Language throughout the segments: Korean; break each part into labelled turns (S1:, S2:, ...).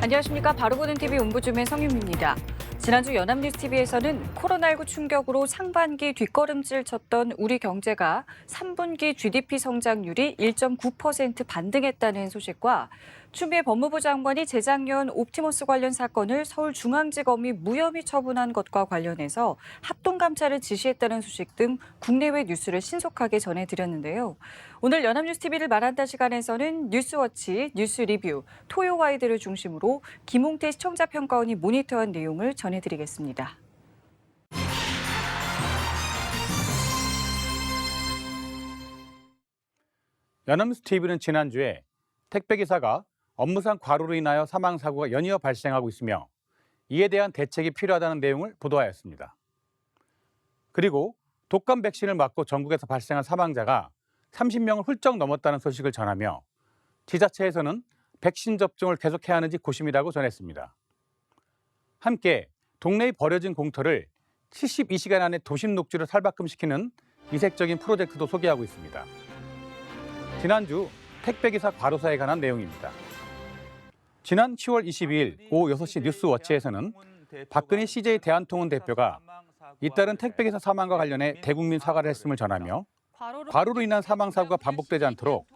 S1: 안녕하십니까. 바로보는 TV 온부줌의 성윤입니다. 지난주 연합뉴스TV에서는 코로나19 충격으로 상반기 뒷걸음질 쳤던 우리 경제가 3분기 GDP 성장률이 1.9% 반등했다는 소식과 추미애 법무부 장관이 재작년 옵티머스 관련 사건을 서울중앙지검이 무혐의 처분한 것과 관련해서 합동감찰을 지시했다는 소식 등 국내외 뉴스를 신속하게 전해드렸는데요. 오늘 연합뉴스TV를 말한다 시간에서는 뉴스워치, 뉴스리뷰, 토요와이드를 중심으로 김홍태 시청자평가원이 모니터한 내용을 전해드리겠습니다.
S2: 연합뉴스TV는 지난주에 택배기사가 업무상 과로로 인하여 사망사고가 연이어 발생하고 있으며 이에 대한 대책이 필요하다는 내용을 보도하였습니다. 그리고 독감 백신을 맞고 전국에서 발생한 사망자가 30명을 훌쩍 넘었다는 소식을 전하며 지자체에서는 백신 접종을 계속해야 하는지 고심이라고 전했습니다. 함께 동네에 버려진 공터를 72시간 안에 도심 녹지로 살바꿈시키는 이색적인 프로젝트도 소개하고 있습니다. 지난주 택배기사 과로사에 관한 내용입니다. 지난 10월 22일 오후 6시 뉴스워치에서는 박근혜 CJ 대한통운 대표가 잇따른 택배기사 사망과 관련해 대국민 사과를 했음을 전하며 과로로 인한 사망사고가 반복되지 않도록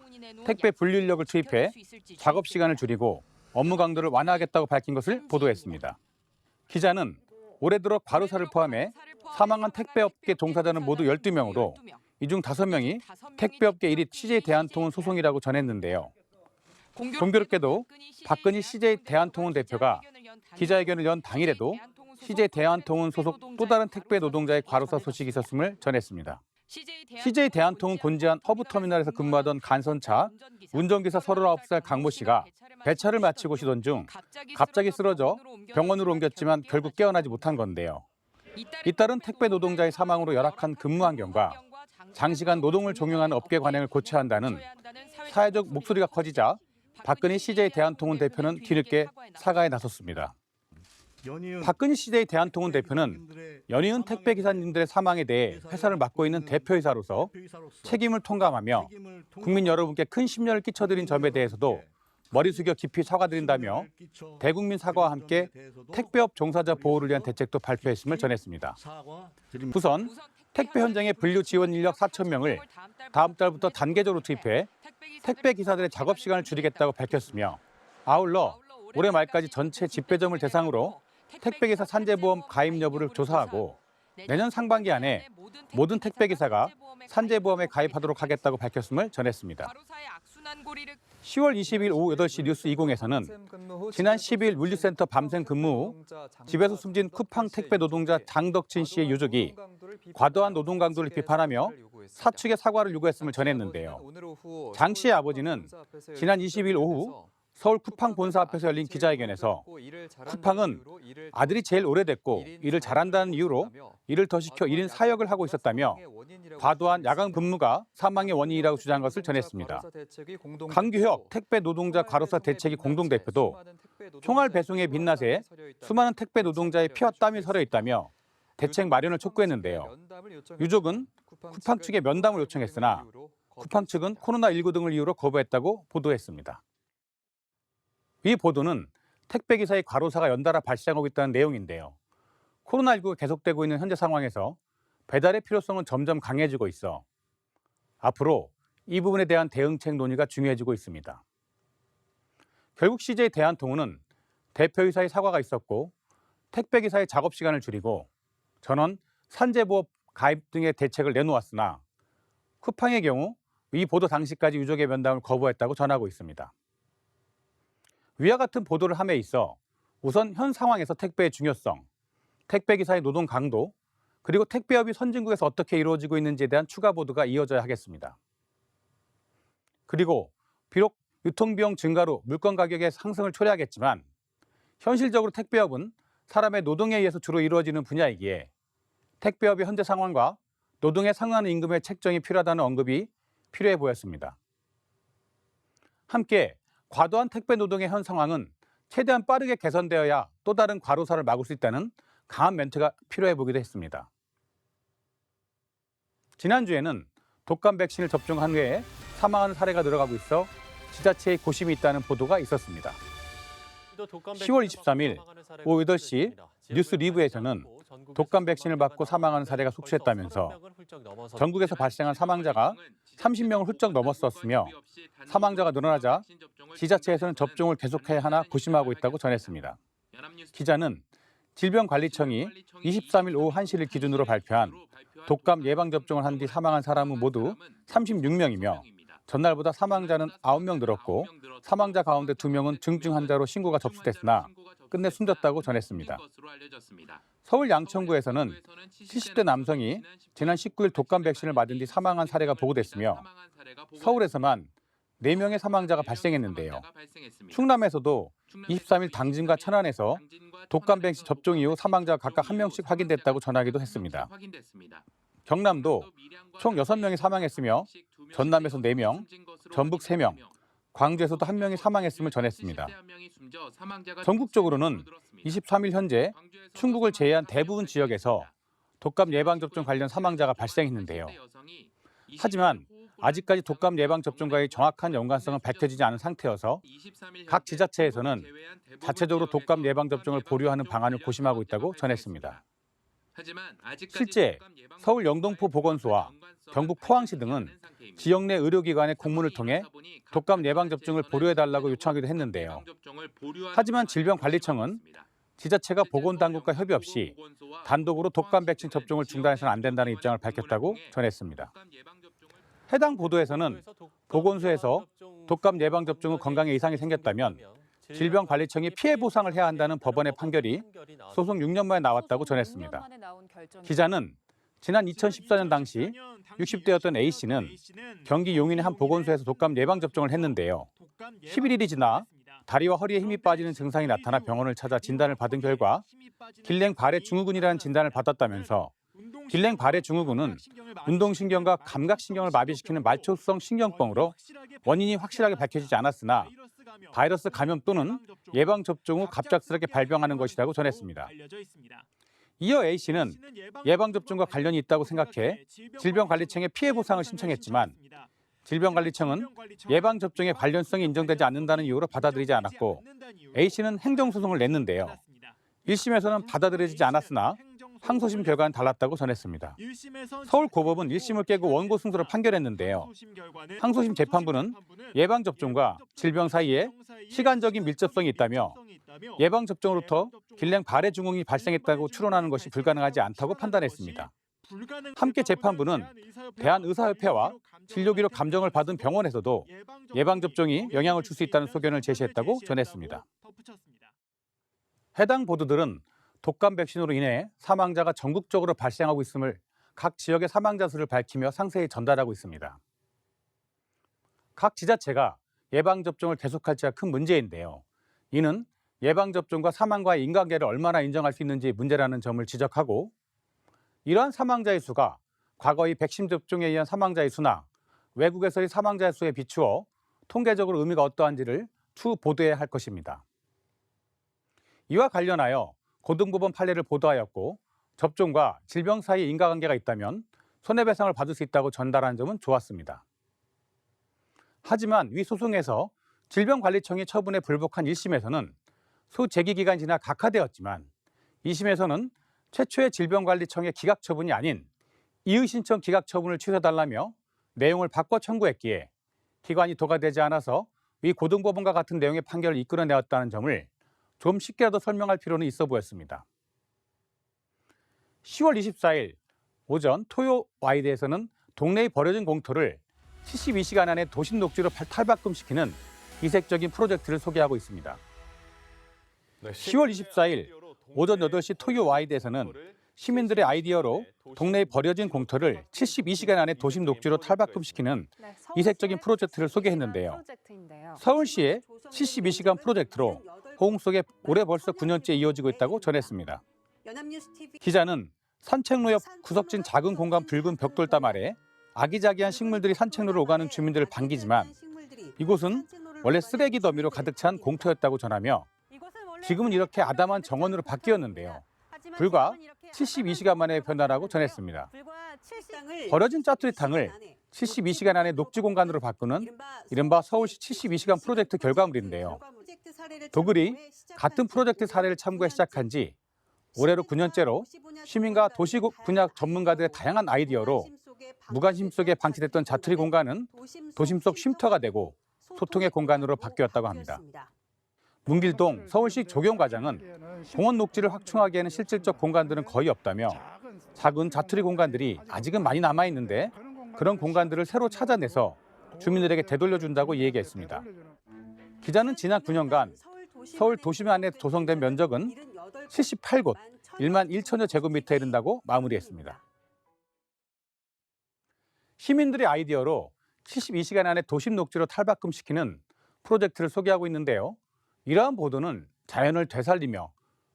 S2: 택배 분류 인력을 투입해 작업 시간을 줄이고 업무 강도를 완화하겠다고 밝힌 것을 보도했습니다. 기자는 올해 들어 과로사를 포함해 사망한 택배업계 종사자는 모두 12명으로 이 중 5명이 택배업계 1위 CJ 대한통운 소송이라고 전했는데요. 공교롭게도 박근희 CJ 대한통운 대표가 기자회견을 연 당일에도 CJ 대한통운 소속 또 다른 택배 노동자의 과로사 소식이 있었음을 전했습니다. CJ 대한통운 곤지암 허브터미널에서 근무하던 간선차 운전기사 39살 강모 씨가 배차를 마치고 쉬던 중 갑자기 쓰러져 병원으로 옮겼지만 결국 깨어나지 못한 건데요. 잇따른 택배 노동자의 사망으로 열악한 근무 환경과 장시간 노동을 종용하는 업계 관행을 고쳐야 한다는 사회적 목소리가 커지자 박근희 CJ 대한통운 대표는 뒤늦게 사과에 나섰습니다. 박근희 CJ 대한통운 대표는 연이은 택배 기사님들의 사망에 대해 회사를 맡고 있는 대표이사로서 책임을 통감하며 국민 여러분께 큰 심려를 끼쳐드린 점에 대해서도 머리 숙여 깊이 사과드린다며 대국민 사과와 함께 택배업 종사자 보호를 위한 대책도 발표했음을 전했습니다. 우선 택배 현장의 분류 지원 인력 4,000명을 다음 달부터 단계적으로 투입해 택배 기사들의 작업 시간을 줄이겠다고 밝혔으며 아울러 올해 말까지 전체 집배점을 대상으로 택배기사 산재보험 가입 여부를 조사하고 내년 상반기 안에 모든 택배기사가 산재보험에 가입하도록 하겠다고 밝혔음을 전했습니다. 10월 20일 오후 8시 뉴스 20에서는 지난 10일 물류센터 밤샘 근무 후 집에서 숨진 쿠팡 택배 노동자 장덕진 씨의 유족이 과도한 노동 강도를 비판하며 사측에 사과를 요구했음을 전했는데요. 장 씨의 아버지는 지난 20일 오후 서울 쿠팡 본사 앞에서 열린 기자회견에서 쿠팡은 아들이 제일 오래됐고 일을 잘한다는 이유로 일을 더 시켜 1인 사역을 하고 있었다며 과도한 야간 근무가 사망의 원인이라고 주장한 것을 전했습니다. 강규혁 택배 노동자 과로사 대책위 공동대표도 총알 배송의 민낯에 수많은 택배 노동자의 피와 땀이 서려 있다며 대책 마련을 촉구했는데요. 유족은 쿠팡 측에 면담을 요청했으나 쿠팡 측은 코로나19 등을 이유로 거부했다고 보도했습니다. 이 보도는 택배기사의 과로사가 연달아 발생하고 있다는 내용인데요. 코로나19가 계속되고 있는 현재 상황에서 배달의 필요성은 점점 강해지고 있어 앞으로 이 부분에 대한 대응책 논의가 중요해지고 있습니다. 결국 CJ 대한통운은 대표이사의 사과가 있었고 택배기사의 작업 시간을 줄이고 전원 산재보험 가입 등의 대책을 내놓았으나 쿠팡의 경우 이 보도 당시까지 유족의 면담을 거부했다고 전하고 있습니다. 위와 같은 보도를 함에 있어 우선 현 상황에서 택배의 중요성, 택배기사의 노동 강도, 그리고 택배업이 선진국에서 어떻게 이루어지고 있는지에 대한 추가 보도가 이어져야 하겠습니다. 그리고 비록 유통비용 증가로 물건 가격의 상승을 초래하겠지만 현실적으로 택배업은 사람의 노동에 의해서 주로 이루어지는 분야이기에 택배업의 현재 상황과 노동에 상응하는 임금의 책정이 필요하다는 언급이 필요해 보였습니다. 함께 과도한 택배 노동의 현 상황은 최대한 빠르게 개선되어야 또 다른 과로사를 막을 수 있다는 강한 멘트가 필요해 보기도 했습니다. 지난주에는 독감 백신을 접종한 후에 사망하는 사례가 늘어가고 있어 지자체의 고심이 있다는 보도가 있었습니다. 10월 23일 오후 8시 뉴스 리브에서는 독감 백신을 맞고 사망하는 사례가 속출했다면서 전국에서 발생한 사망자가 30명을 훌쩍 넘었었으며 사망자가 늘어나자 지자체에서는 접종을 계속해야 하나 고심하고 있다고 전했습니다. 기자는 질병관리청이 23일 오후 1시를 기준으로 발표한 독감 예방접종을 한 뒤 사망한 사람은 모두 36명이며 전날보다 사망자는 9명 늘었고 사망자 가운데 2명은 중증 환자로 신고가 접수됐으나 끝내 숨졌다고 전했습니다. 서울 양천구에서는 70대 남성이 지난 19일 독감 백신을 맞은 뒤 사망한 사례가 보고됐으며 서울에서만 4명의 사망자가 발생했는데요. 충남에서도 23일 당진과 천안에서 독감 백신 접종 이후 사망자가 각각 1명씩 확인됐다고 전하기도 했습니다. 경남도 총 6명이 사망했으며 전남에서 4명, 전북 3명, 광주에서도 1명이 사망했음을 전했습니다. 전국적으로는 23일 현재 충북을 제외한 대부분 지역에서 독감 예방접종 관련 사망자가 발생했는데요. 하지만 아직까지 독감 예방접종과의 정확한 연관성은 밝혀지지 않은 상태여서 각 지자체에서는 자체적으로 독감 예방접종을 보류하는 방안을 고심하고 있다고 전했습니다. 실제 서울 영등포 보건소와 경북 포항시 등은 지역 내 의료기관의 공문을 통해 독감 예방접종을 보류해달라고 요청하기도 했는데요. 하지만 질병관리청은 지자체가 보건당국과 협의 없이 단독으로 독감 백신 접종을 중단해서는 안 된다는 입장을 밝혔다고 전했습니다. 해당 보도에서는 보건소에서 독감 예방접종 후 건강에 이상이 생겼다면 질병관리청이 피해 보상을 해야 한다는 법원의 판결이 소송 6년 만에 나왔다고 전했습니다. 기자는 지난 2014년 당시 60대였던 A씨는 경기 용인의 한 보건소에서 독감 예방접종을 했는데요. 11일이 지나 다리와 허리에 힘이 빠지는 증상이 나타나 병원을 찾아 진단을 받은 결과 길랭 발해 증후군이라는 진단을 받았다면서 길랭 발해 증후군은 운동신경과 감각신경을 마비시키는 말초성 신경병으로 원인이 확실하게 밝혀지지 않았으나 바이러스 감염 또는 예방접종 후 갑작스럽게 발병하는 것이라고 전했습니다. 이어 A씨는 예방접종과 관련이 있다고 생각해 질병관리청에 피해 보상을 신청했지만 질병관리청은 예방접종의 관련성이 인정되지 않는다는 이유로 받아들이지 않았고 A씨는 행정소송을 냈는데요. 1심에서는 받아들여지지 않았으나 항소심 결과는 달랐다고 전했습니다. 서울고법은 1심을 깨고 원고 승소를 판결했는데요. 항소심 재판부는 예방접종과 질병 사이에 시간적인 밀접성이 있다며 예방접종으로부터 길랭 발해 증후군이 발생했다고 추론하는 것이 불가능하지 않다고 판단했습니다. 함께 재판부는 대한의사협회와 진료기록 감정을 받은 병원에서도 예방접종이 영향을 줄 수 있다는 소견을 제시했다고 전했습니다. 해당 보도들은 독감 백신으로 인해 사망자가 전국적으로 발생하고 있음을 각 지역의 사망자 수를 밝히며 상세히 전달하고 있습니다. 각 지자체가 예방접종을 계속할지가 큰 문제인데요. 이는 예방접종과 사망과의 인관계를 얼마나 인정할 수 있는지 문제라는 점을 지적하고 이러한 사망자의 수가 과거의 백신 접종에 의한 사망자의 수나 외국에서의 사망자의 수에 비추어 통계적으로 의미가 어떠한지를 추후 보도해야 할 것입니다. 이와 관련하여 고등법원 판례를 보도하였고 접종과 질병 사이에 인과관계가 있다면 손해배상을 받을 수 있다고 전달한 점은 좋았습니다. 하지만 위 소송에서 질병관리청이 처분에 불복한 1심에서는 소재기기간이 지나 각하되었지만 2심에서는 최초의 질병관리청의 기각처분이 아닌 이의신청 기각처분을 취소해달라며 내용을 바꿔 청구했기에 기관이 도과되지 않아서 위 고등법원과 같은 내용의 판결을 이끌어내었다는 점을 좀 쉽게라도 설명할 필요는 있어 보였습니다. 10월 24일 오전 토요 와이드에서는 동네의 버려진 공터를 72시간 안에 도심 녹지로 탈바꿈시키는 이색적인 프로젝트를 소개하고 있습니다. 10월 24일 오전 8시 토요 와이드에서는 시민들의 아이디어로 동네의 버려진 공터를 72시간 안에 도심 녹지로 탈바꿈시키는 이색적인 프로젝트를 소개했는데요. 서울시의 72시간 프로젝트로 호응 속에 올해 벌써 9년째 이어지고 있다고 전했습니다. 기자는 산책로 옆 구석진 작은 공간 붉은 벽돌담 아래 아기자기한 식물들이 산책로를 오가는 주민들을 반기지만 이곳은 원래 쓰레기 더미로 가득 찬 공터였다고 전하며 지금은 이렇게 아담한 정원으로 바뀌었는데요. 불과 72시간 만에 변화라고 전했습니다. 버려진 짜투리탕을 72시간 안에 녹지 공간으로 바꾸는 이른바 서울시 72시간 프로젝트 결과물인데요. 도글이 같은 프로젝트 사례를 참고해 시작한 지 올해로 9년째로 시민과 도시국 분야 전문가들의 다양한 아이디어로 무관심 속에 방치됐던 자투리 공간은 도심 속 쉼터가 되고 소통의 공간으로 바뀌었다고 합니다. 문길동 서울시 조경과장은 공원 녹지를 확충하기에는 실질적 공간들은 거의 없다며 작은 자투리 공간들이 아직은 많이 남아있는데 그런 공간들을 새로 찾아내서 주민들에게 되돌려준다고 얘기했습니다. 기자는 지난 9년간 서울 도심 안에 조성된 면적은 78곳, 1만 1천여 제곱미터에 이른다고 마무리했습니다. 시민들의 아이디어로 72시간 안에 도심 녹지로 탈바꿈시키는 프로젝트를 소개하고 있는데요. 이러한 보도는 자연을 되살리며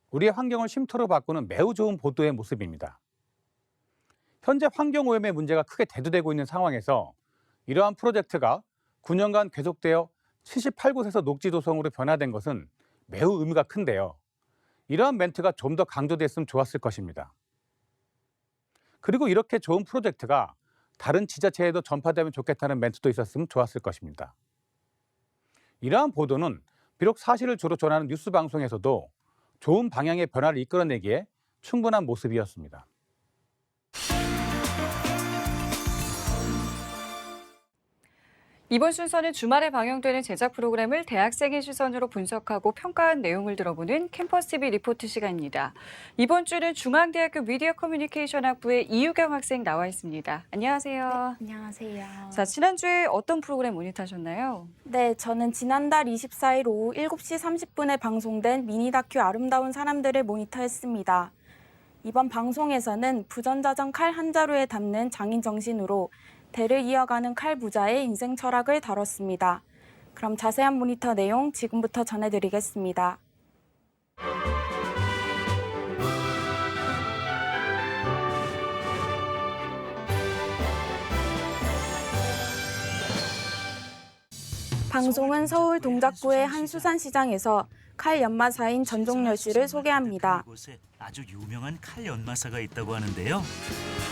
S2: 우리의 환경을 쉼터로 바꾸는 매우 좋은 보도의 모습입니다. 현재 환경오염의 문제가 크게 대두되고 있는 상황에서 이러한 프로젝트가 9년간 계속되어 78곳에서 녹지 도성으로 변화된 것은 매우 의미가 큰데요. 이러한 멘트가 좀 더 강조됐으면 좋았을 것입니다. 그리고 이렇게 좋은 프로젝트가 다른 지자체에도 전파되면 좋겠다는 멘트도 있었으면 좋았을 것입니다. 이러한 보도는 비록 사실을 주로 전하는 뉴스 방송에서도 좋은 방향의 변화를 이끌어내기에 충분한 모습이었습니다.
S1: 이번 순서는 주말에 방영되는 제작 프로그램을 대학생의 시선으로 분석하고 평가한 내용을 들어보는 캠퍼스TV 리포트 시간입니다. 이번 주는 중앙대학교 미디어 커뮤니케이션 학부의 이유경 학생 나와 있습니다. 안녕하세요.
S3: 네, 안녕하세요.
S1: 자, 지난주에 어떤 프로그램 모니터하셨나요?
S3: 네, 저는 지난달 24일 오후 7시 30분에 방송된 미니 다큐 아름다운 사람들을 모니터했습니다. 이번 방송에서는 부전자전 칼 한 자루에 담는 장인 정신으로 대를 이어가는 칼 부자의 인생 철학을 다뤘습니다. 그럼 자세한 모니터 내용 지금부터 전해드리겠습니다. 방송은 서울 동작구의 한 수산시장에서 칼 연마사인 전종렬 씨를 소개합니다.
S4: 아주 유명한 칼 연마사가 있다고 하는데요.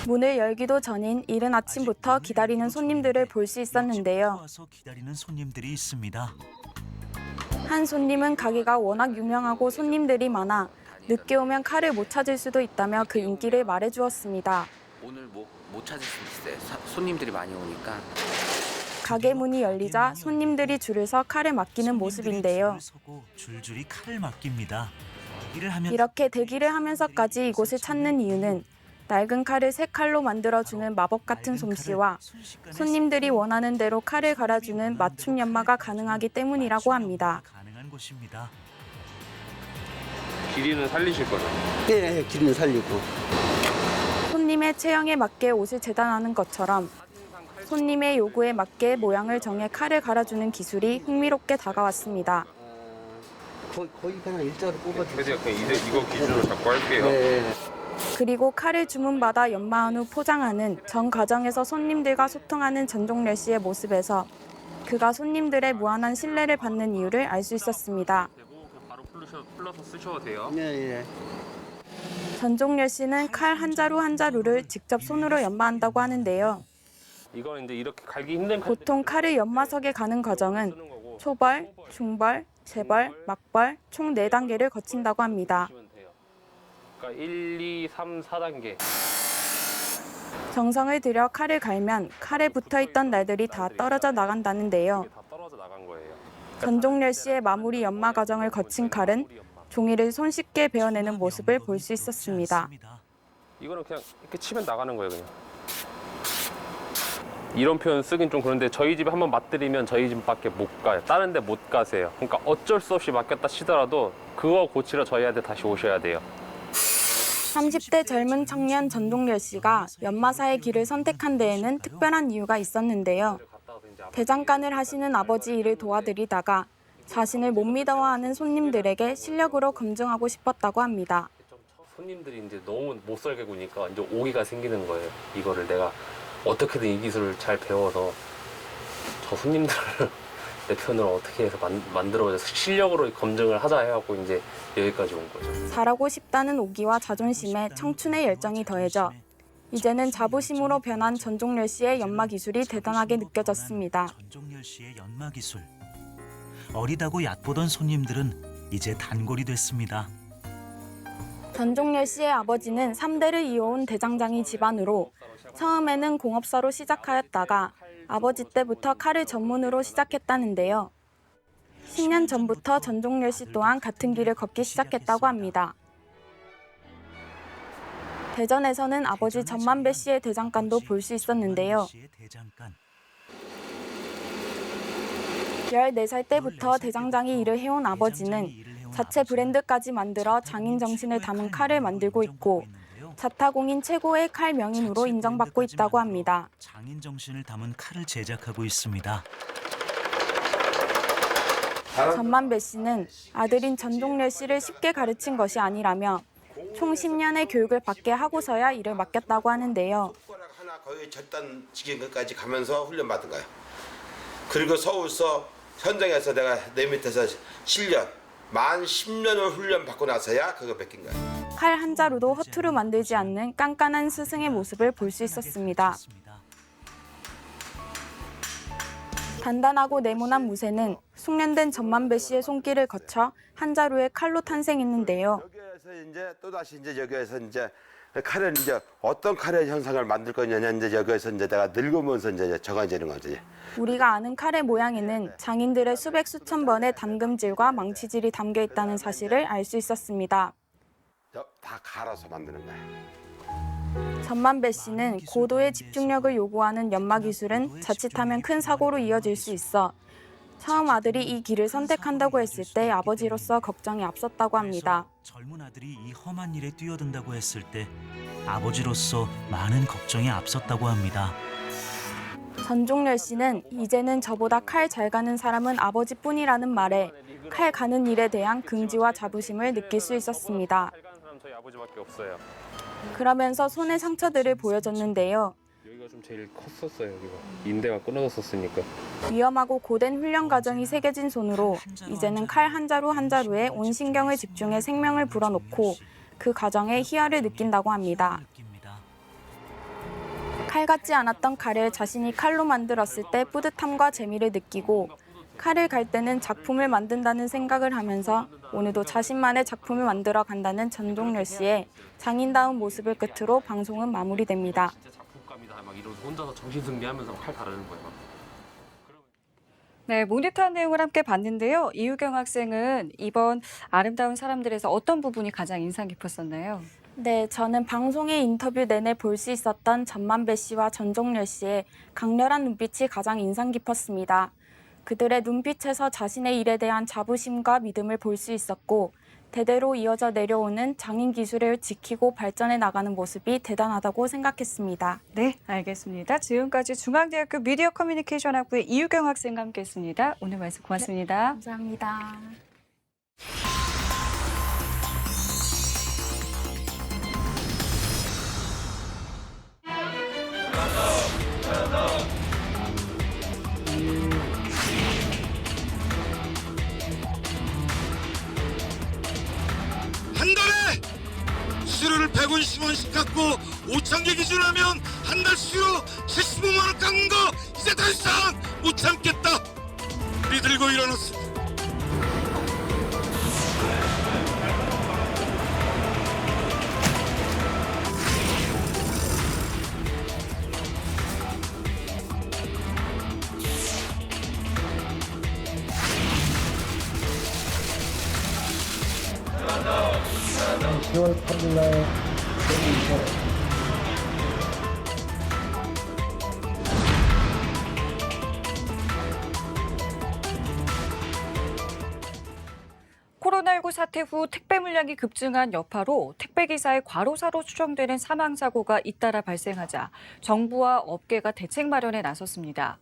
S3: 문을 열기도 전인 이른 아침부터 기다리는 손님들을 볼 수 있었는데요.
S4: 기다리는 손님들이 있습니다.
S3: 한 손님은 가게가 워낙 유명하고 손님들이 많아 늦게 오면 칼을 못 찾을 수도 있다며 그 인기를 말해주었습니다.
S5: 오늘 못 찾을 수 있어요. 손님들이 많이 오니까.
S3: 가게 문이 열리자 손님들이 줄을 서 칼을 맡기는 모습인데요.
S4: 줄줄이 칼을 맡깁니다.
S3: 이렇게 대기를 하면서까지 이곳을 찾는 이유는 낡은 칼을 새 칼로 만들어주는 마법 같은 솜씨와 손님들이 원하는 대로 칼을 갈아주는 맞춤 연마가 가능하기 때문이라고 합니다.
S6: 길이는 살리실 거죠?
S7: 네, 길이는 살리고.
S3: 손님의 체형에 맞게 옷을 재단하는 것처럼 손님의 요구에 맞게 모양을 정해 칼을 갈아주는 기술이 흥미롭게 다가왔습니다.
S7: 거의 그냥 일자로 뽑아주세요.
S6: 그냥 이거 기준으로 잡고 할게요.
S7: 네.
S3: 그리고 칼을 주문받아 연마한 후 포장하는 전 과정에서 손님들과 소통하는 전종렬 씨의 모습에서 그가 손님들의 무한한 신뢰를 받는 이유를 알 수 있었습니다.
S6: 바로 풀러서 쓰셔도 돼요.
S7: 네,
S3: 전종렬 씨는 칼 한 자루 한 자루를 직접 손으로 연마한다고 하는데요.
S6: 이건 이제 이렇게 갈기 힘든
S3: 보통 칼을 연마석에 가는 과정은 초벌, 중벌, 재벌, 막벌 총 4단계를 거친다고 합니다.
S6: 그러니까 1, 2, 3, 4단계.
S3: 정성을 들여 칼을 갈면 칼에 붙어있던 날들이 다 떨어져 나간다는데요.
S6: 다 떨어져 나간 거예요.
S3: 전종렬 씨의 마무리 연마 과정을 거친 칼은 종이를 손쉽게 베어내는 모습을 볼 수 있었습니다.
S6: 이거는 그냥 이렇게 치면 나가는 거예요, 그냥. 이런 표현 쓰긴 좀 그런데 저희 집에 한번 맞들이면 저희 집밖에 못 가요. 다른 데 못 가세요. 그러니까 어쩔 수 없이 맡겼다 치더라도 그거 고치러 저희한테 다시 오셔야 돼요.
S3: 30대 젊은 청년 전종렬 씨가 연마사의 길을 선택한 데에는 특별한 이유가 있었는데요. 대장간을 하시는 아버지 일을 도와드리다가 자신을 못 믿어하는 손님들에게 실력으로 검증하고 싶었다고 합니다.
S6: 손님들이 이제 너무 못 살게 구니까 이제 오기가 생기는 거예요. 이거를 내가 어떻게든 이 기술을 잘 배워서 저 손님들을 내 편으로 어떻게 해서 만들어서 실력으로 검증을 하자 해갖고 이제 여기까지 온 거죠.
S3: 잘하고 싶다는 오기와 자존심에 청춘의 열정이 더해져 이제는 자부심으로 변한 전종렬 씨의 연마 기술이 대단하게 느껴졌습니다.
S4: 전종렬 씨의 연마 기술. 어리다고 얕보던 손님들은 이제 단골이 됐습니다.
S3: 전종렬 씨의 아버지는 3대를 이어온 대장장이 집안으로 처음에는 공업사로 시작하였다가 아버지 때부터 칼을 전문으로 시작했다는데요. 10년 전부터 전종렬 씨 또한 같은 길을 걷기 시작했다고 합니다. 대전에서는 아버지 전만배 씨의 대장간도 볼 수 있었는데요. 14살 때부터 대장장이 일을 해온 아버지는 자체 브랜드까지 만들어 장인 정신을 담은 칼을 만들고 있고 자타공인 최고의 칼 명인으로 인정받고 있다고 합니다.
S4: 장인 정신을 담은 칼을 제작하고 있습니다.
S3: 전만배 씨는 아들인 전종렬 씨를 쉽게 가르친 것이 아니라며 총 10년의 교육을 받게 하고서야 일을 맡겼다고 하는데요.
S8: 손가락 하나 거의 절단 지경까지 가면서 훈련 받은 거예요. 그리고 서울서 현장에서 내가 내 밑에서 7년, 만 10년을 훈련 받고 나서야 그거 베낀 거예요.
S3: 칼 한 자루도 허투루 만들지 않는 깐깐한 스승의 모습을 볼 수 있었습니다. 단단하고 네모난 무쇠는 숙련된 전만배 씨의 손길을 거쳐 한 자루의 칼로 탄생했는데요.
S8: 여기에서 이제 또 다시 이제 여기에서 이제 칼을 이제 어떤 칼의 형상을 만들 거냐 이제 여기에서 이제 내가 늙으면서 이제 정해지는 거지.
S3: 우리가 아는 칼의 모양에는 장인들의 수백 수천 번의 담금질과 망치질이 담겨 있다는 사실을 알 수 있었습니다.
S8: 다 갈아서 만드는 거예요.
S3: 전만배 씨는 고도의 집중력을 요구하는 연마 기술은 자칫하면 큰 사고로 이어질 수 있어 처음 아들이 이 길을 선택한다고 했을 때 아버지로서 걱정이 앞섰다고 합니다.
S4: 젊은 아들이 이 험한 일에 뛰어든다고 했을 때 아버지로서 많은 걱정이 앞섰다고 합니다.
S3: 전종렬 씨는 이제는 저보다 칼 잘 가는 사람은 아버지뿐이라는 말에 칼 가는 일에 대한 긍지와 자부심을 느낄 수 있었습니다.
S6: 칼 가는 사람 저희 아버지밖에 없어요.
S3: 그러면서 손의 상처들을 보여줬는데요.
S6: 여기가 좀 제일 컸었어요. 여기가 인대가 끊어졌었으니까.
S3: 위험하고 고된 훈련 과정이 새겨진 손으로 이제는 칼 한 자루 한 자루에 온 신경을 집중해 생명을 불어넣고 그 과정에 희열을 느낀다고 합니다. 칼 같지 않았던 칼을 자신이 칼로 만들었을 때 뿌듯함과 재미를 느끼고 칼을 갈 때는 작품을 만든다는 생각을 하면서 오늘도 자신만의 작품을 만들어 간다는 전종렬 씨의 장인다운 모습을 끝으로 방송은 마무리됩니다.
S6: 진짜 작품감이다. 막 이러면서 혼자서 정신승리하면서 칼 다루는 거예요.
S1: 네, 모니터한 내용을 함께 봤는데요. 이유경 학생은 이번 아름다운 사람들에서 어떤 부분이 가장 인상 깊었었나요?
S3: 네, 저는 방송의 인터뷰 내내 볼 수 있었던 전만배 씨와 전종렬 씨의 강렬한 눈빛이 가장 인상 깊었습니다. 그들의 눈빛에서 자신의 일에 대한 자부심과 믿음을 볼 수 있었고 대대로 이어져 내려오는 장인 기술을 지키고 발전해 나가는 모습이 대단하다고 생각했습니다.
S1: 네, 알겠습니다. 지금까지 중앙대학교 미디어 커뮤니케이션 학부의 이유경 학생과 함께했습니다. 오늘 말씀 고맙습니다.
S3: 네, 감사합니다.
S9: 한 달에 수수료를 150원씩 깎고 5,000개 기준하면 한 달 수수료 75만 원 깎는 거 이제 더 이상 못 참겠다. 우리 들고 일어났습니다.
S1: 코로나19 사태 후 택배 물량이 급증한 여파로 택배기사의 과로사로 추정되는 사망사고가 잇따라 발생하자 정부와 업계가 대책 마련에 나섰습니다.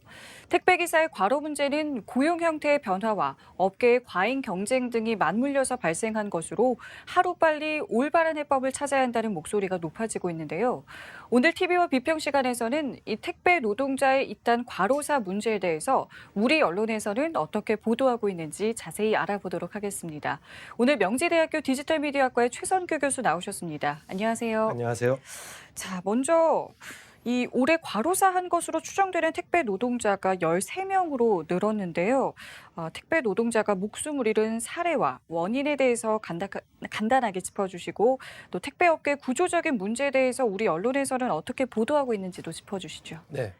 S1: 택배기사의 과로 문제는 고용 형태의 변화와 업계의 과잉 경쟁 등이 맞물려서 발생한 것으로 하루빨리 올바른 해법을 찾아야 한다는 목소리가 높아지고 있는데요. 오늘 TV와 비평 시간에서는 이 택배 노동자의 잇단 과로사 문제에 대해서 우리 언론에서는 어떻게 보도하고 있는지 자세히 알아보도록 하겠습니다. 오늘 명지대학교 디지털미디어학과의 최선규 교수 나오셨습니다. 안녕하세요.
S10: 안녕하세요.
S1: 자, 먼저 이 올해 과로사한 것으로 추정되는 택배 노동자가 13명으로 늘었는데요. 택배 노동자가 목숨을 잃은 사례와 원인에 대해서 간단하게 짚어주시고 또 택배업계 구조적인 문제에 대해서 우리 언론에서는 어떻게 보도하고 있는지도 짚어주시죠.
S10: 네.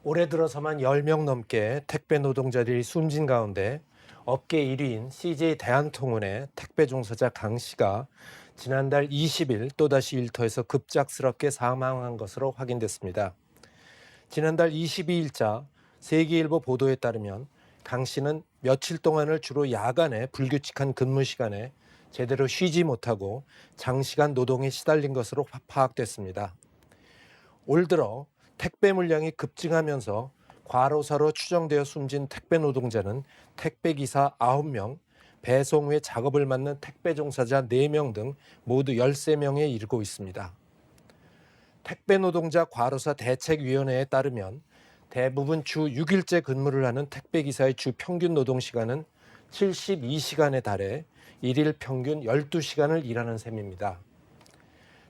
S10: 올해 들어서만 10명 넘게 택배 노동자들이 숨진 가운데 업계 1위인 CJ 대한통운의 택배 종사자 강 씨가 지난달 20일 또다시 일터에서 급작스럽게 사망한 것으로 확인됐습니다. 지난달 22일자 세계일보 보도에 따르면 강 씨는 며칠 동안을 주로 야간에 불규칙한 근무 시간에 제대로 쉬지 못하고 장시간 노동에 시달린 것으로 파악됐습니다. 올 들어 택배 물량이 급증하면서 과로사로 추정되어 숨진 택배 노동자는 택배기사 9명, 배송 후에 작업을 맡는 택배 종사자 4명 등 모두 13명에 이르고 있습니다. 택배 노동자 과로사 대책위원회에 따르면 대부분 주 6일째 근무를 하는 택배기사의 주 평균 노동시간은 72시간에 달해 일일 평균 12시간을 일하는 셈입니다.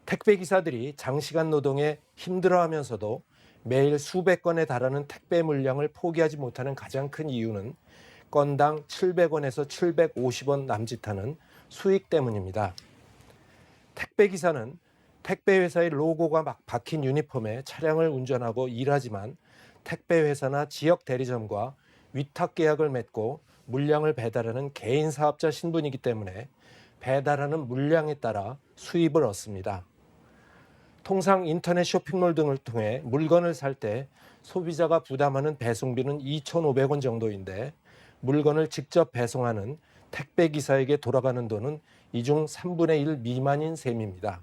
S10: 택배기사들이 장시간 노동에 힘들어하면서도 매일 수백 건에 달하는 택배 물량을 포기하지 못하는 가장 큰 이유는 건당 700원에서 750원 남짓하는 수익 때문입니다. 택배기사는 택배회사의 로고가 박힌 유니폼에 차량을 운전하고 일하지만 택배회사나 지역 대리점과 위탁 계약을 맺고 물량을 배달하는 개인 사업자 신분이기 때문에 배달하는 물량에 따라 수입을 얻습니다. 통상 인터넷 쇼핑몰 등을 통해 물건을 살 때 소비자가 부담하는 배송비는 2,500원 정도인데 물건을 직접 배송하는 택배기사에게 돌아가는 돈은 이 중 3분의 1 미만인 셈입니다.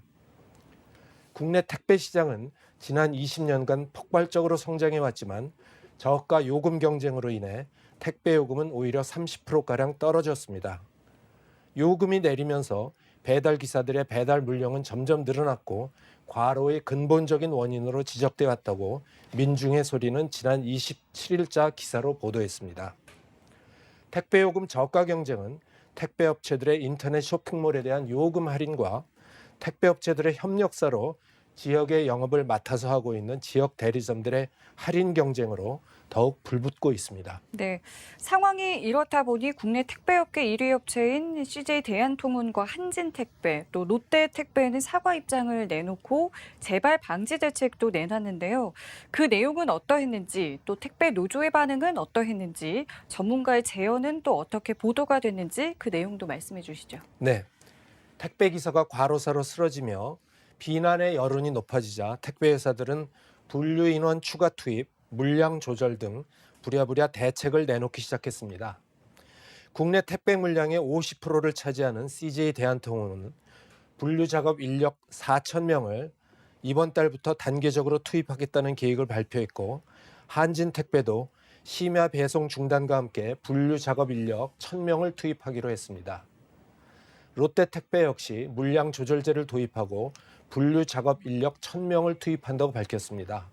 S10: 국내 택배 시장은 지난 20년간 폭발적으로 성장해왔지만 저가 요금 경쟁으로 인해 택배 요금은 오히려 30%가량 떨어졌습니다. 요금이 내리면서 배달기사들의 배달 물량은 점점 늘어났고 과로의 근본적인 원인으로 지적돼 왔다고 민중의 소리는 지난 27일자 기사로 보도했습니다. 택배요금 저가 경쟁은 택배업체들의 인터넷 쇼핑몰에 대한 요금 할인과 택배업체들의 협력사로 지역의 영업을 맡아서 하고 있는 지역 대리점들의 할인 경쟁으로 더욱 불붙고 있습니다.
S1: 네, 상황이 이렇다 보니 국내 택배업계 1위 업체인 CJ 대한통운과 한진택배, 또 롯데택배는 사과 입장을 내놓고 재발 방지 대책도 내놨는데요. 그 내용은 어떠했는지, 또 택배 노조의 반응은 어떠했는지, 전문가의 제언은 또 어떻게 보도가 됐는지 그 내용도 말씀해 주시죠.
S10: 네, 택배기사가 과로사로 쓰러지며 비난의 여론이 높아지자 택배회사들은 분류 인원 추가 투입, 물량 조절 등 부랴부랴 대책을 내놓기 시작했습니다. 국내 택배 물량의 50%를 차지하는 CJ 대한통운은 분류 작업 인력 4,000명을 이번 달부터 단계적으로 투입하겠다는 계획을 발표했고 한진택배도 심야 배송 중단과 함께 분류 작업 인력 1,000명을 투입하기로 했습니다. 롯데택배 역시 물량 조절제를 도입하고 분류 작업 인력 1,000명을 투입한다고 밝혔습니다.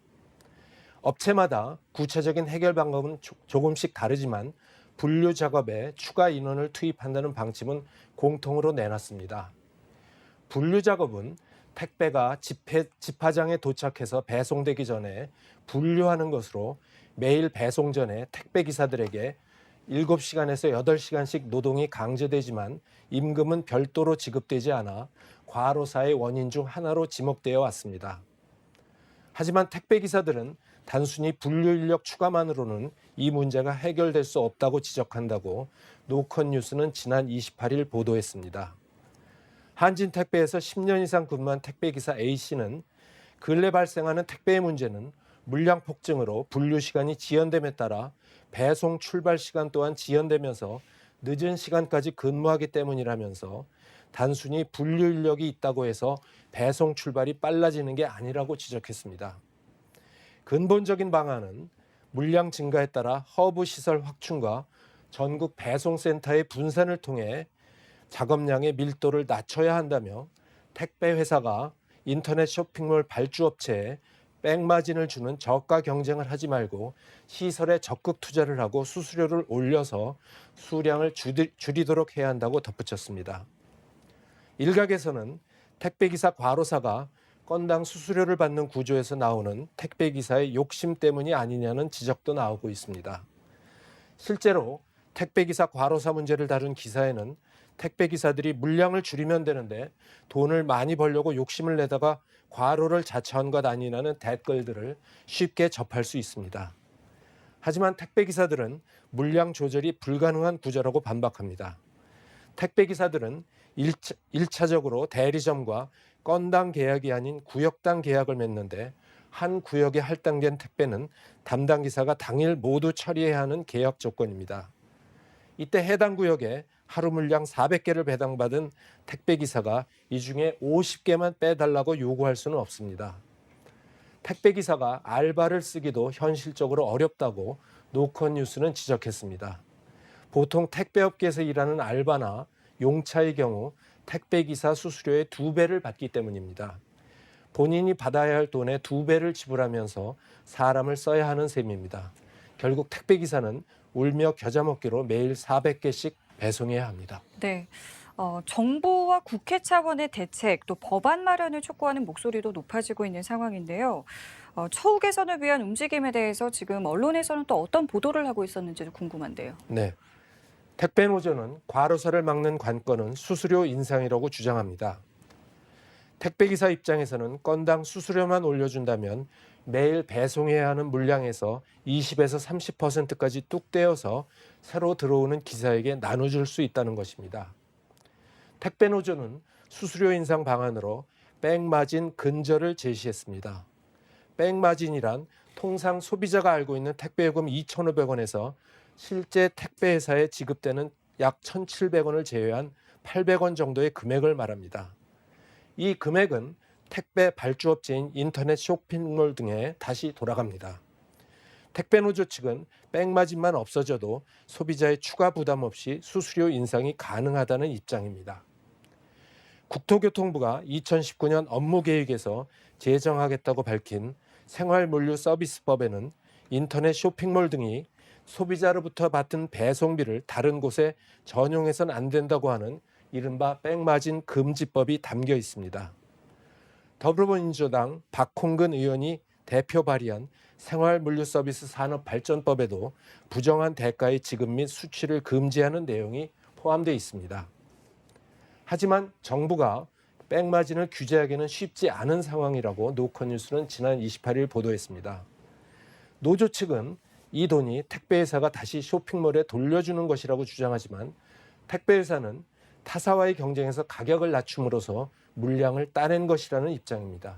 S10: 업체마다 구체적인 해결 방법은 조금씩 다르지만 분류 작업에 추가 인원을 투입한다는 방침은 공통으로 내놨습니다. 분류 작업은 택배가 집화장에 도착해서 배송되기 전에 분류하는 것으로 매일 배송 전에 택배기사들에게 7시간에서 8시간씩 노동이 강제되지만 임금은 별도로 지급되지 않아 과로사의 원인 중 하나로 지목되어 왔습니다. 하지만 택배기사들은 단순히 분류 인력 추가만으로는 이 문제가 해결될 수 없다고 지적한다고 노컷뉴스는 지난 28일 보도했습니다. 한진택배에서 10년 이상 근무한 택배기사 A씨는 근래 발생하는 택배의 문제는 물량 폭증으로 분류 시간이 지연됨에 따라 배송 출발 시간 또한 지연되면서 늦은 시간까지 근무하기 때문이라면서 단순히 분류 인력이 있다고 해서 배송 출발이 빨라지는 게 아니라고 지적했습니다. 근본적인 방안은 물량 증가에 따라 허브 시설 확충과 전국 배송센터의 분산을 통해 작업량의 밀도를 낮춰야 한다며 택배 회사가 인터넷 쇼핑몰 발주업체에 백마진을 주는 저가 경쟁을 하지 말고 시설에 적극 투자를 하고 수수료를 올려서 수량을 줄이도록 해야 한다고 덧붙였습니다. 일각에서는 택배기사 과로사가 건당 수수료를 받는 구조에서 나오는 택배기사의 욕심 때문이 아니냐는 지적도 나오고 있습니다. 실제로 택배기사 과로사 문제를 다룬 기사에는 택배기사들이 물량을 줄이면 되는데 돈을 많이 벌려고 욕심을 내다가 과로를 자처한 것 아니냐는 댓글들을 쉽게 접할 수 있습니다. 하지만 택배기사들은 물량 조절이 불가능한 구조라고 반박합니다. 택배기사들은 1차적으로 대리점과 건당 계약이 아닌 구역당 계약을 맺는데 한 구역에 할당된 택배는 담당 기사가 당일 모두 처리해야 하는 계약 조건입니다. 이때 해당 구역에 하루 물량 400개를 배당받은 택배기사가 이 중에 50개만 빼달라고 요구할 수는 없습니다. 택배기사가 알바를 쓰기도 현실적으로 어렵다고 노컷뉴스는 지적했습니다. 보통 택배업계에서 일하는 알바나 용차의 경우 택배기사 수수료의 2배를 받기 때문입니다. 본인이 받아야 할 돈의 2배를 지불하면서 사람을 써야 하는 셈입니다. 결국 택배기사는 울며 겨자 먹기로 매일 400개씩 배송해야 합니다.
S1: 네. 정부와 국회 차원의 대책, 또 법안 마련을 촉구하는 목소리도 높아지고 있는 상황인데요. 처우 개선을 위한 움직임에 대해서 지금 언론에서는 또 어떤 보도를 하고 있었는지도 궁금한데요.
S10: 네. 택배노조는 과로사를 막는 관건은 수수료 인상이라고 주장합니다. 택배기사 입장에서는 건당 수수료만 올려준다면 매일 배송해야 하는 물량에서 20에서 30%까지 뚝 떼어서 새로 들어오는 기사에게 나눠줄 수 있다는 것입니다. 택배노조는 수수료 인상 방안으로 백마진 근절을 제시했습니다. 백마진이란 통상 소비자가 알고 있는 택배요금 2,500원에서 실제 택배회사에 지급되는 약 1,700원을 제외한 800원 정도의 금액을 말합니다. 이 금액은 택배 발주업체인 인터넷 쇼핑몰 등에 다시 돌아갑니다. 택배노조 측은 백마진만 없어져도 소비자의 추가 부담 없이 수수료 인상이 가능하다는 입장입니다. 국토교통부가 2019년 업무계획에서 제정하겠다고 밝힌 생활물류서비스법에는 인터넷 쇼핑몰 등이 소비자로부터 받은 배송비를 다른 곳에 전용해서는 안 된다고 하는 이른바 백마진 금지법이 담겨 있습니다. 더불어민주당 박홍근 의원이 대표 발의한 생활물류서비스 산업발전법에도 부정한 대가의 지급 및 수취를 금지하는 내용이 포함되어 있습니다. 하지만 정부가 백마진을 규제하기는 쉽지 않은 상황이라고 노컷뉴스는 지난 28일 보도했습니다. 노조 측은 이 돈이 택배회사가 다시 쇼핑몰에 돌려주는 것이라고 주장하지만 택배회사는 타사와의 경쟁에서 가격을 낮춤으로써 물량을 따낸 것이라는 입장입니다.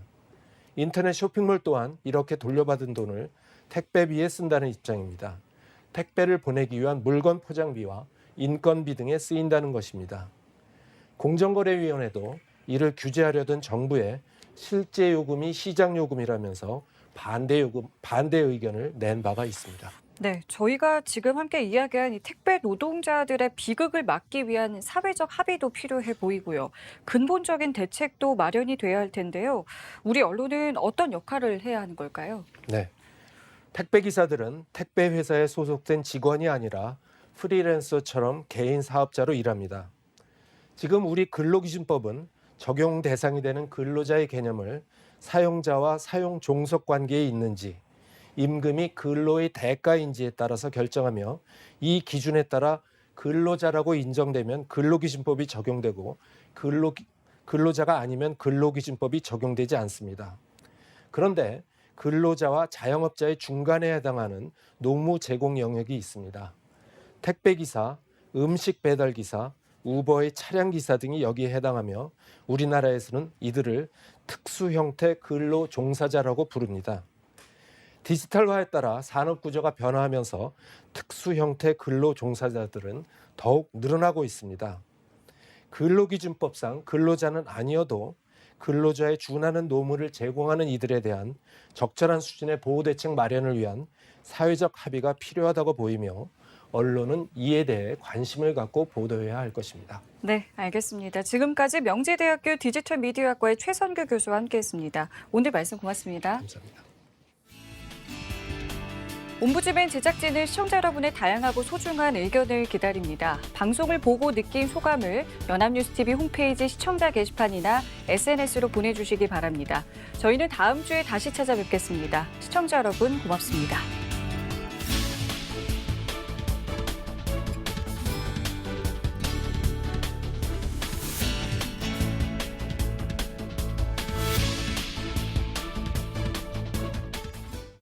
S10: 인터넷 쇼핑몰 또한 이렇게 돌려받은 돈을 택배비에 쓴다는 입장입니다. 택배를 보내기 위한 물건 포장비와 인건비 등에 쓰인다는 것입니다. 공정거래위원회도 이를 규제하려던 정부의 실제 요금이 시장 요금이라면서 반대 의견을 낸 바가 있습니다.
S1: 네, 저희가 지금 함께 이야기한 이 택배 노동자들의 비극을 막기 위한 사회적 합의도 필요해 보이고요. 근본적인 대책도 마련이 돼야 할 텐데요. 우리 언론은 어떤 역할을 해야 하는 걸까요?
S10: 네, 택배기사들은 택배회사에 소속된 직원이 아니라 프리랜서처럼 개인 사업자로 일합니다. 지금 우리 근로기준법은 적용 대상이 되는 근로자의 개념을 사용자와 사용 종속 관계에 있는지, 임금이 근로의 대가인지에 따라서 결정하며 이 기준에 따라 근로자라고 인정되면 근로기준법이 적용되고 근로자가 아니면 근로기준법이 적용되지 않습니다. 그런데 근로자와 자영업자의 중간에 해당하는 노무 제공 영역이 있습니다. 택배기사, 음식 배달기사, 우버의 차량기사 등이 여기에 해당하며 우리나라에서는 이들을 특수 형태 근로 종사자라고 부릅니다. 디지털화에 따라 산업 구조가 변화하면서 특수 형태 근로 종사자들은 더욱 늘어나고 있습니다. 근로기준법상 근로자는 아니어도 근로자에 준하는 노무를 제공하는 이들에 대한 적절한 수준의 보호대책 마련을 위한 사회적 합의가 필요하다고 보이며 언론은 이에 대해 관심을 갖고 보도해야 할 것입니다.
S1: 네, 알겠습니다. 지금까지 명지대학교 디지털미디어학과의 최선규 교수와 함께했습니다. 오늘 말씀 고맙습니다.
S10: 감사합니다.
S1: 옴부즈맨 제작진은 시청자 여러분의 다양하고 소중한 의견을 기다립니다. 방송을 보고 느낀 소감을 연합뉴스TV 홈페이지 시청자 게시판이나 SNS로 보내주시기 바랍니다. 저희는 다음 주에 다시 찾아뵙겠습니다. 시청자 여러분 고맙습니다.